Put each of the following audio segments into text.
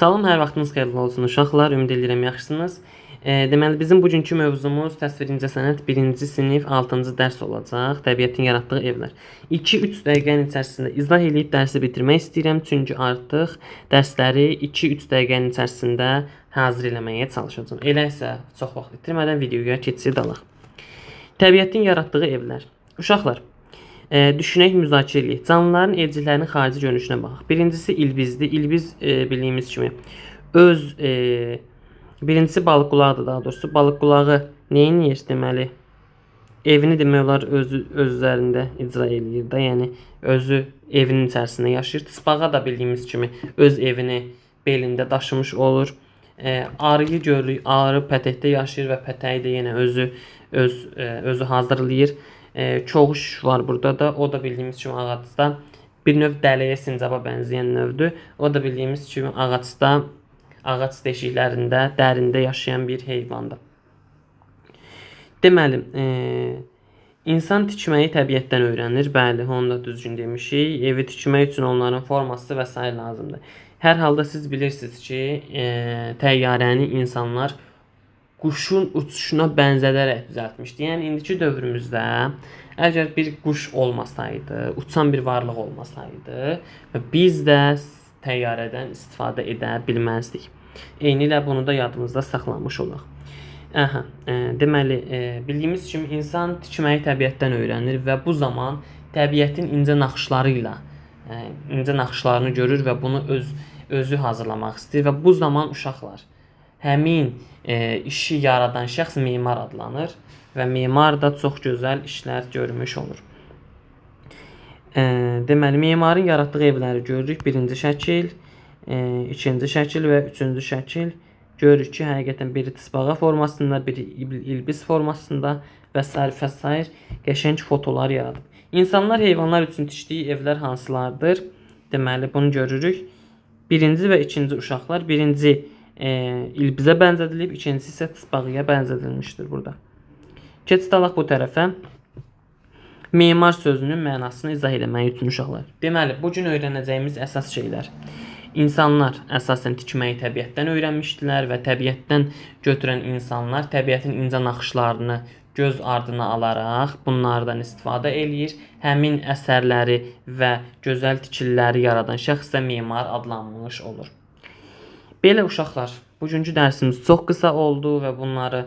Salam, hər vaxtınız xeyirli olsun uşaqlar. Ümid edirəm yaxşısınız. Deməli bizim bugünkü mövzumuz təsvir incəsənət 1-ci sinif 6-cı dərs olacaq. Təbiətin yaratdığı evlər. 2-3 dəqiqənin içərisində izah edib dərsi bitirmək istəyirəm. Çünki artıq dərsləri 2-3 dəqiqənin içərisində hazır eləməyə çalışacağam. Elə isə çox vaxt itirmədən videoya keçid alaq. Təbiətin yaratdığı evlər. Uşaqlar, düşünək, müzakirə edək. Canlıların evciklərinin xarici görünüşünə baxaq. Birincisi ilbizdir. İlbiz bildiyimiz kimi birincisi balıq qulağıdır daha doğrusu. Balıq qulağı neyinir deməli? Evini demək olar özlərində icra eləyir də, yəni özü evinin içərisində yaşayır. Tısbağa da bildiyimiz kimi öz evini belində daşımış olur. Arıyı görürük. Arı pətəkdə yaşayır və pətəyi də yenə özü hazırlayır. Çoğuş var burada da. O da bildiyimiz kimi ağacda bir növ dəliyə, sincaba bənzəyən növdür. O da bildiyimiz kimi ağac deşiklərində, dərində yaşayan bir heyvandır. Deməli, insan tikməyi təbiətdən öyrənir. Bəli, onu da düzgün demişik. Evi tikmək üçün onların forması və s. lazımdır. Hər halda siz bilirsiniz ki, təyyarəni insanlar quşun uçuşuna bənzədərək düzəltmişdi. Yəni indiki dövrümüzdə əgər bir quş olmasaydı, uçan bir varlıq olmasaydı və biz də təyyarədən istifadə edə bilməzdik. Eynilə bunu da yadımızda saxlamış olaq. Deməli, bildiyimiz kimi insan tikməyi təbiətdən öyrənir və bu zaman təbiətin incə naxışlarını görür və bunu özü hazırlamaq istəyir və bu zaman uşaqlar həmin işi yaradan şəxs memar adlanır və memar da çox gözəl işlər görmüş olur. Deməli, memarın yaratdığı evləri görürük. Birinci şəkil, ikinci şəkil və üçüncü şəkil. Görürük ki, həqiqətən biri tısbağa formasında, biri ilbiz formasında və s. qəşəng fotolar yaradıb. İnsanlar heyvanlar üçün tikdiyi evlər hansılardır? Deməli, bunu görürük. Birinci və ikinci uşaqlar. Birinci ilbizə bənzədilib, ikincisi isə tısbağıya bənzədilmişdir burada. Keçid alaq bu tərəfə. Memar sözünün mənasını izah eləmək üçün uşaqlar. Deməli, bugün öyrənəcəyimiz əsas şeylər. İnsanlar əsasən tikməyi təbiətdən öyrənmişdilər və təbiətdən götürən insanlar təbiətin incə naxışlarını göz ardına alaraq bunlardan istifadə eləyir. Həmin əsərləri və gözəl tikililəri yaradan şəxs də memar adlanmış olur. Belə uşaqlar, bugünkü dərsimiz çox qısa oldu və bunları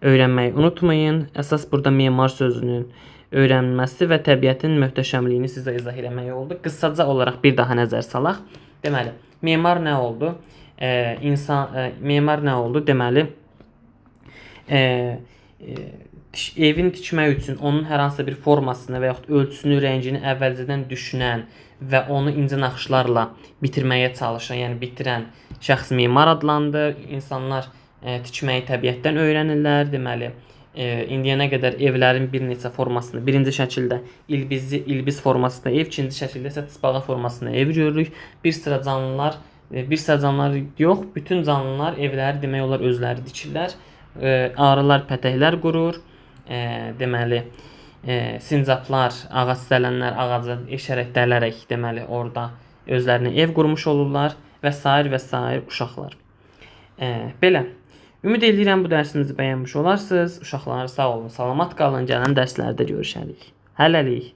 öyrənməyi unutmayın. Əsas burada memar sözünün öyrənilməsi və təbiətin möhtəşəmliyini sizə izah eləmək oldu. Qısaca olaraq bir daha nəzər salaq. Deməli, memar nə oldu? Memar nə oldu? Deməli, evin tikmək üçün onun hər hansı bir formasını və yaxud ölçüsünü, rəngini əvvəlcədən düşünən və onu incə naxışlarla bitirməyə çalışan, yəni bitirən şəxs memar adlandı. İnsanlar tikməyi təbiətdən öyrənirlər. Deməli, indiyənə qədər evlərin bir neçə formasını, birinci şəkildə ilbiz formasında ev, ikinci şəkildə isə tısbağa formasında ev görürük. Bir sıra canlılar yox, bütün canlılar evləri demək olar özləri tikirlər. Arılar pətəklər qurur. Deməli, sincaplar, ağac ağaca eşərək, dələrək deməli orada özlərinə ev qurmuş olurlar və s. uşaqlar. Belə. Ümid edirəm bu dərsimizi bəyənmiş olarsınız. Uşaqlar sağ olun, salamat qalın. Gələn dərslərdə görüşərik. Hələlik.